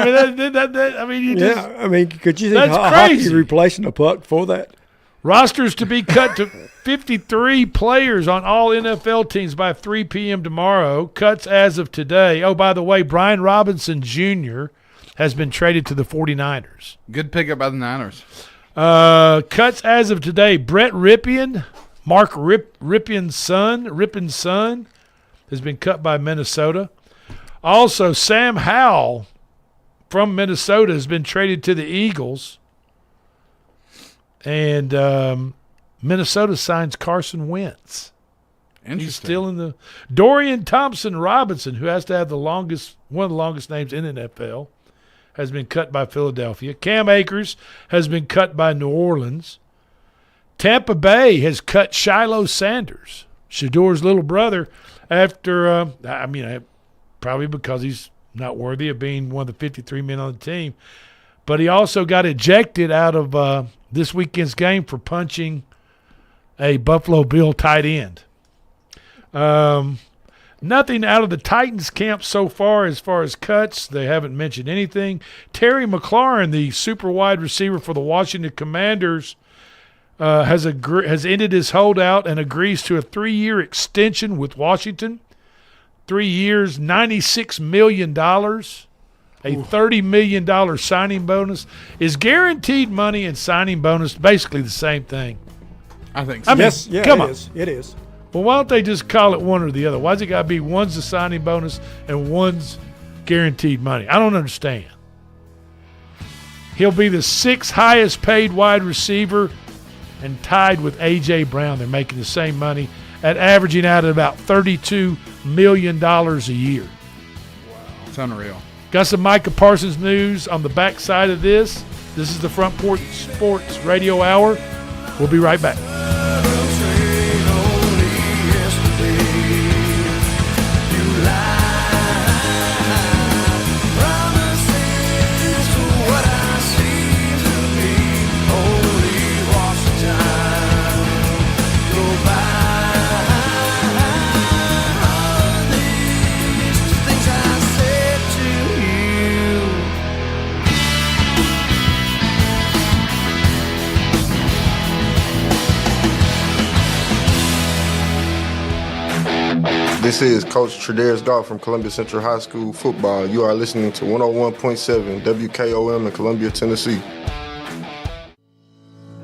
Could you think hockey replacing a puck for that? Rosters to be cut to 53 players on all NFL teams by 3 p.m. tomorrow. Cuts as of today. Oh, by the way, Brian Robinson Jr. has been traded to the 49ers. Good pickup by the Niners. Cuts as of today. Brett Ripien, Mark Ripien's son, has been cut by Minnesota. Also, Sam Howell from Minnesota has been traded to the Eagles. And Minnesota signs Carson Wentz. Interesting. He's still in the Dorian Thompson-Robinson, who has to have one of the longest names in the NFL, has been cut by Philadelphia. Cam Akers has been cut by New Orleans. Tampa Bay has cut Shiloh Sanders, Shador's little brother, after probably because he's not worthy of being one of the 53 men on the team. But he also got ejected out of this weekend's game for punching a Buffalo Bill tight end. Nothing out of the Titans camp so far as cuts. They haven't mentioned anything. Terry McLaurin, the super wide receiver for the Washington Commanders, has ended his holdout and agrees to a 3-year extension with Washington. 3 years, $96 million. A $30 million signing bonus. Is guaranteed money and signing bonus basically the same thing? I think so. Yes, yeah, come on. It is. Well, why don't they just call it one or the other? Why's it got to be one's the signing bonus and one's guaranteed money? I don't understand. He'll be the 6th highest paid wide receiver and tied with A.J. Brown. They're making the same money at averaging out at about $32 million a year. Wow. It's unreal. Got some Micah Parsons news on the backside of this. This is the Front Porch Sports Radio Hour. We'll be right back. This is Coach Tredaris Goff from Columbia Central High School football. You are listening to 101.7 WKOM in Columbia, Tennessee.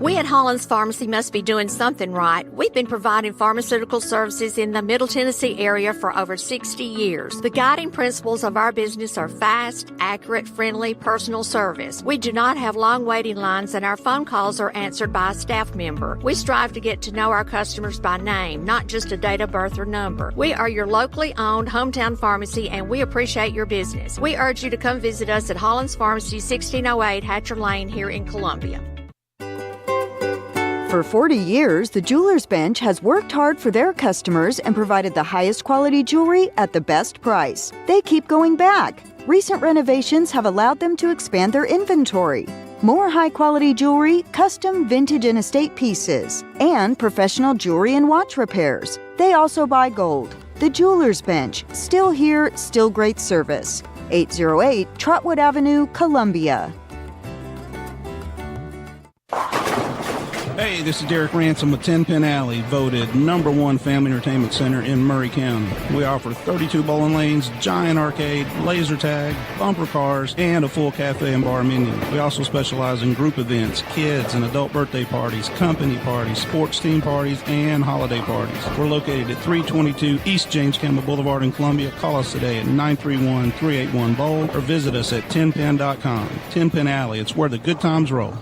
We at Hollins Pharmacy must be doing something right. We've been providing pharmaceutical services in the Middle Tennessee area for over 60 years. The guiding principles of our business are fast, accurate, friendly, personal service. We do not have long waiting lines, and our phone calls are answered by a staff member. We strive to get to know our customers by name, not just a date of birth or number. We are your locally owned hometown pharmacy, and we appreciate your business. We urge you to come visit us at Hollins Pharmacy, 1608 Hatcher Lane here in Columbia. For 40 years, the Jeweler's Bench has worked hard for their customers and provided the highest quality jewelry at the best price. They keep going back. Recent renovations have allowed them to expand their inventory. More high-quality jewelry, custom vintage and estate pieces, and professional jewelry and watch repairs. They also buy gold. The Jeweler's Bench, still here, still great service. 808 Trotwood Avenue, Columbia. Hey, this is Derek Ransom with 10 Pin Alley, voted #1 family entertainment center in Murray County. We offer 32 bowling lanes, giant arcade, laser tag, bumper cars, and a full cafe and bar menu. We also specialize in group events, kids and adult birthday parties, company parties, sports team parties, and holiday parties. We're located at 322 East James Campbell Boulevard in Columbia. Call us today at 931-381-BOWL or visit us at 10pin.com. 10 Pin Alley, it's where the good times roll.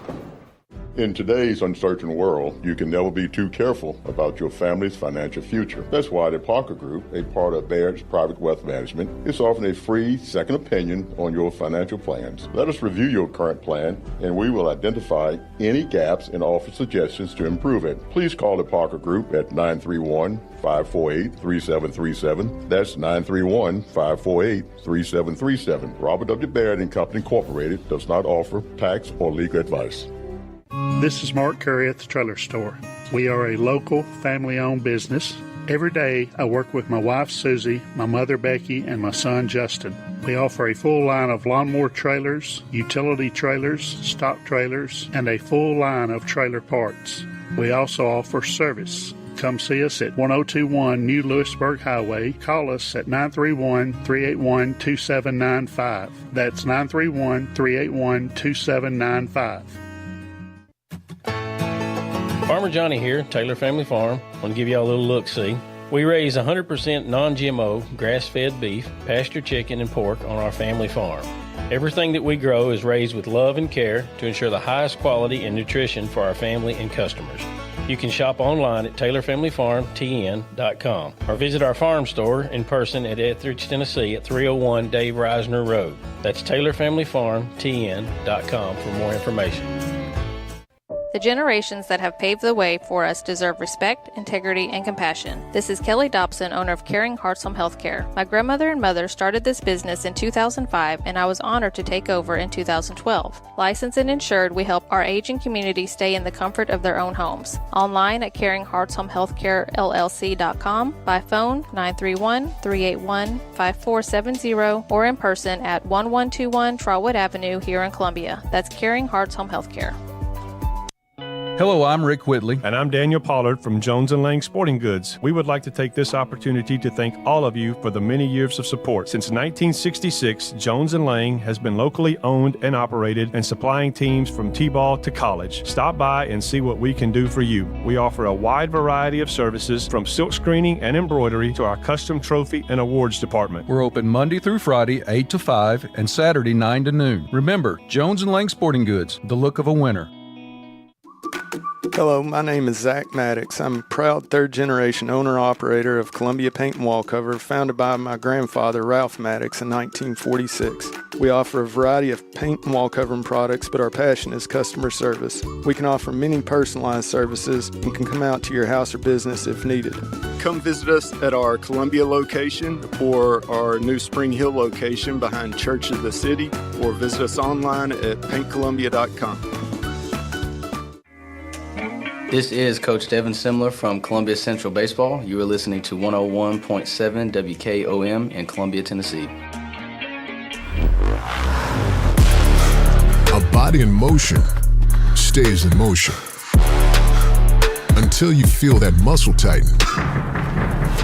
In today's uncertain world, you can never be too careful about your family's financial future. That's why the Parker Group, a part of Baird's Private Wealth Management, is offering a free second opinion on your financial plans. Let us review your current plan, and we will identify any gaps and offer suggestions to improve it. Please call the Parker Group at 931-548-3737. That's 931-548-3737. Robert W. Baird & Company Incorporated does not offer tax or legal advice. This is Mark Curry at the Trailer Store. We are a local, family-owned business. Every day, I work with my wife, Susie, my mother, Becky, and my son, Justin. We offer a full line of lawnmower trailers, utility trailers, stock trailers, and a full line of trailer parts. We also offer service. Come see us at 1021 New Lewisburg Highway. Call us at 931-381-2795. That's 931-381-2795. Farmer Johnny here, Taylor Family Farm. I want to give y'all a little look-see. We raise 100% non-GMO, grass-fed beef, pasture chicken, and pork on our family farm. Everything that we grow is raised with love and care to ensure the highest quality and nutrition for our family and customers. You can shop online at TaylorFamilyFarmTN.com or visit our farm store in person at Etheridge, Tennessee at 301 Dave Reisner Road. That's TaylorFamilyFarmTN.com for more information. The generations that have paved the way for us deserve respect, integrity, and compassion. This is Kelly Dobson, owner of Caring Hearts Home Healthcare. My grandmother and mother started this business in 2005, and I was honored to take over in 2012. Licensed and insured, we help our aging community stay in the comfort of their own homes. Online at CaringHeartsHomeHealthcareLLC.com, by phone 931-381-5470, or in person at 1121 Trotwood Avenue here in Columbia. That's Caring Hearts Home Healthcare. Hello, I'm Rick Whitley. And I'm Daniel Pollard from Jones & Lang Sporting Goods. We would like to take this opportunity to thank all of you for the many years of support. Since 1966, Jones & Lang has been locally owned and operated and supplying teams from T-ball to college. Stop by and see what we can do for you. We offer a wide variety of services from silk screening and embroidery to our custom trophy and awards department. We're open Monday through Friday, 8 to 5, and Saturday, 9 to noon. Remember, Jones & Lang Sporting Goods, the look of a winner. Hello, my name is Zach Maddox. I'm a proud third-generation owner-operator of Columbia Paint and Wallcover, founded by my grandfather, Ralph Maddox, in 1946. We offer a variety of paint and wallcovering products, but our passion is customer service. We can offer many personalized services and can come out to your house or business if needed. Come visit us at our Columbia location or our new Spring Hill location behind Church of the City, or visit us online at paintcolumbia.com. This is Coach Devin Simler from Columbia Central Baseball. You are listening to 101.7 WKOM in Columbia, Tennessee. A body in motion stays in motion until you feel that muscle tighten,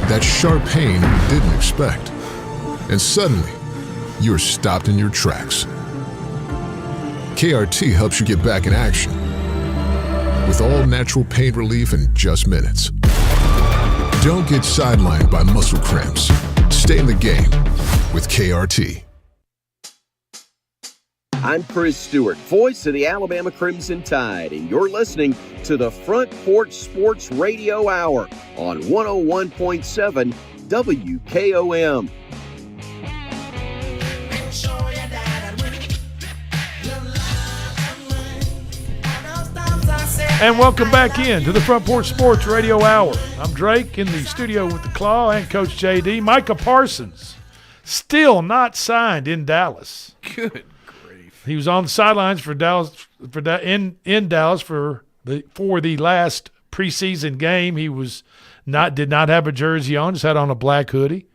that sharp pain you didn't expect, and suddenly you're stopped in your tracks. KRT helps you get back in action. with all natural pain relief in just minutes. Don't get sidelined by muscle cramps. Stay in the game with KRT. I'm Chris Stewart, voice of the Alabama Crimson Tide, and you're listening to the Front Porch Sports Radio Hour on 101.7 WKOM. And welcome back in to the Front Porch Sports Radio Hour. I'm Drake in the studio with the Claw and Coach JD. Micah Parsons still not signed in Dallas. Good grief. He was on the sidelines for Dallas in Dallas for the last preseason game. He did not have a jersey on, just had on a black hoodie.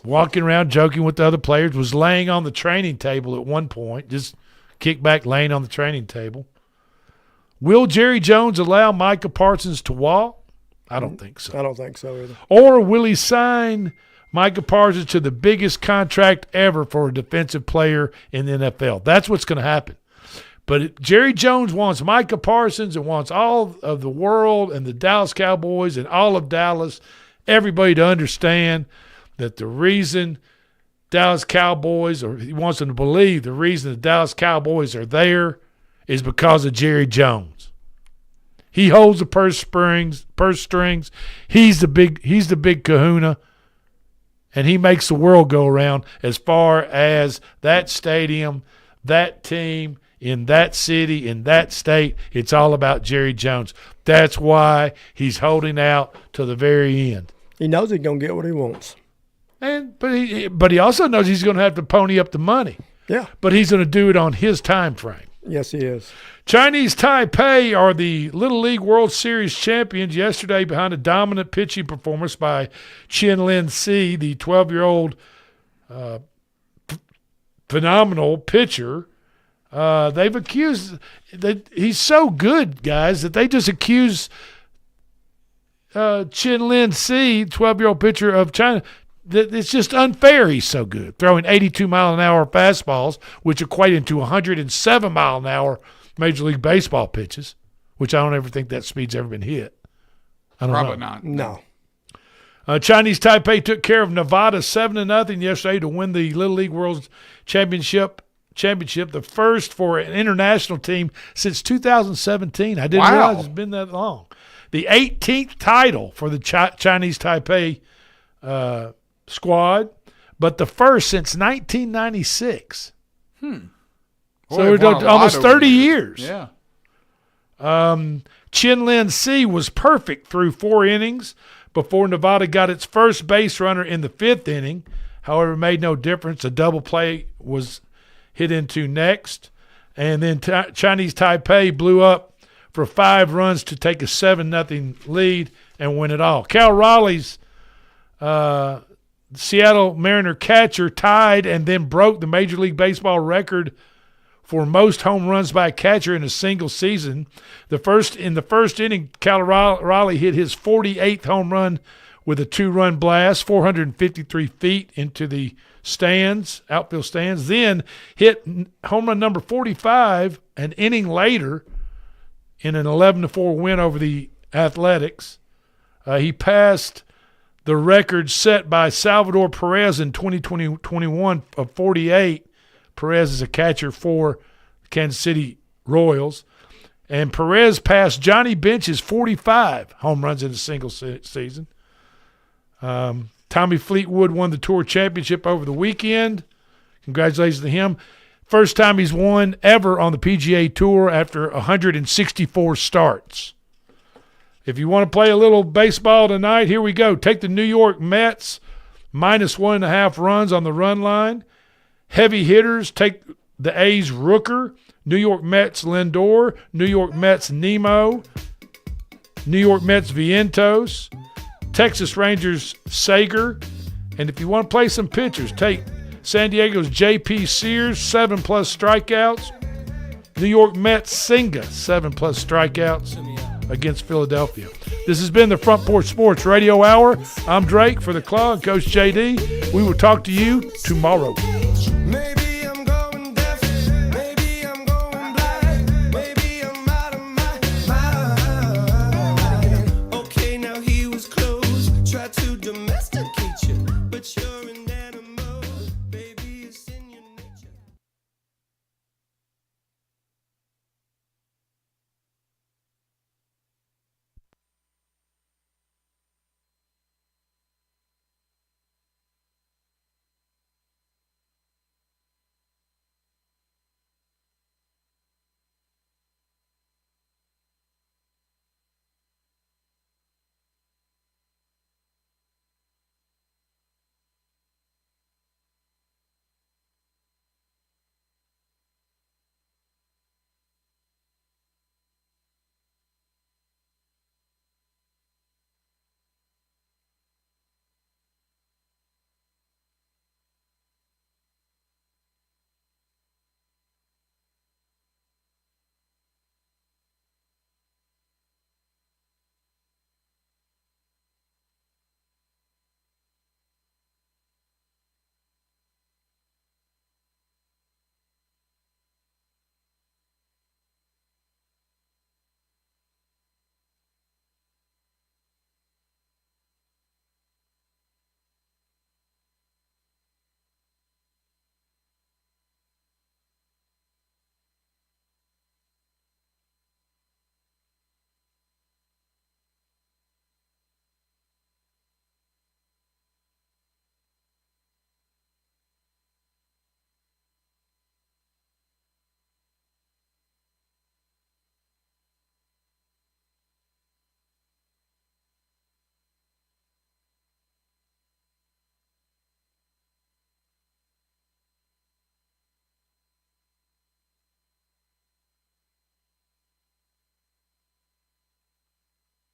Walking around joking with the other players, was laying on the training table at one point, just kick back laying on the training table. Will Jerry Jones allow Micah Parsons to walk? I don't think so. I don't think so either. Or will he sign Micah Parsons to the biggest contract ever for a defensive player in the NFL? That's what's going to happen. But Jerry Jones wants Micah Parsons and wants all of the world and the Dallas Cowboys and all of Dallas, everybody to understand that the reason Dallas Cowboys, or he wants them to believe the reason the Dallas Cowboys are there is because of Jerry Jones. He holds the purse strings. He's the big kahuna, and he makes the world go around as far as that stadium, that team, in that city, in that state. It's all about Jerry Jones. That's why he's holding out to the very end. He knows he's going to get what he wants. But he also knows he's going to have to pony up the money. Yeah. But he's going to do it on his time frame. Yes, he is. Chinese Taipei are the Little League World Series champions yesterday behind a dominant pitching performance by Chen-Lin Si, the 12-year-old phenomenal pitcher. They've accused – he's so good, guys, that they just accuse Chen-Lin Si, 12-year-old pitcher of China – it's just unfair he's so good, throwing 82-mile-an-hour fastballs, which equate into 107-mile-an-hour Major League Baseball pitches, which I don't ever think that speed's ever been hit. I don't Probably know. not. No. Chinese Taipei took care of Nevada 7-0 yesterday to win the Little League World Championship, the first for an international team since 2017. I didn't realize it's been that long. The 18th title for the Chinese Taipei squad, but the first since 1996. So we're almost 30 years. Yeah. Chen-Lin Si was perfect through 4 innings before Nevada got its first base runner in the 5th inning. However, it made no difference. A double play was hit into next. And then Chinese Taipei blew up for 5 runs to take a 7-0 lead and win it all. Cal Raleigh's Seattle Mariner catcher tied and then broke the Major League Baseball record for most home runs by a catcher in a single season. In the first inning, Cal Raleigh hit his 48th home run with a 2-run blast, 453 feet into the outfield stands. Then hit home run number 45 an inning later in an 11-4 win over the Athletics. He passed the record set by Salvador Perez in 2021 of 48. Perez is a catcher for the Kansas City Royals. And Perez passed Johnny Bench's 45 home runs in a single season. Tommy Fleetwood won the Tour Championship over the weekend. Congratulations to him. First time he's won ever on the PGA Tour after 164 starts. If you want to play a little baseball tonight, here we go. Take the New York Mets -1.5 runs on the run line. Heavy hitters take the A's Rooker, New York Mets Lindor, New York Mets Nemo, New York Mets Vientos, Texas Rangers Sager. And if you want to play some pitchers, take San Diego's J.P. Sears, 7+ strikeouts. New York Mets Senga, 7+ strikeouts against Philadelphia. This has been the Front Porch Sports Radio Hour. I'm Drake for the Claw and Coach JD. We will talk to you tomorrow.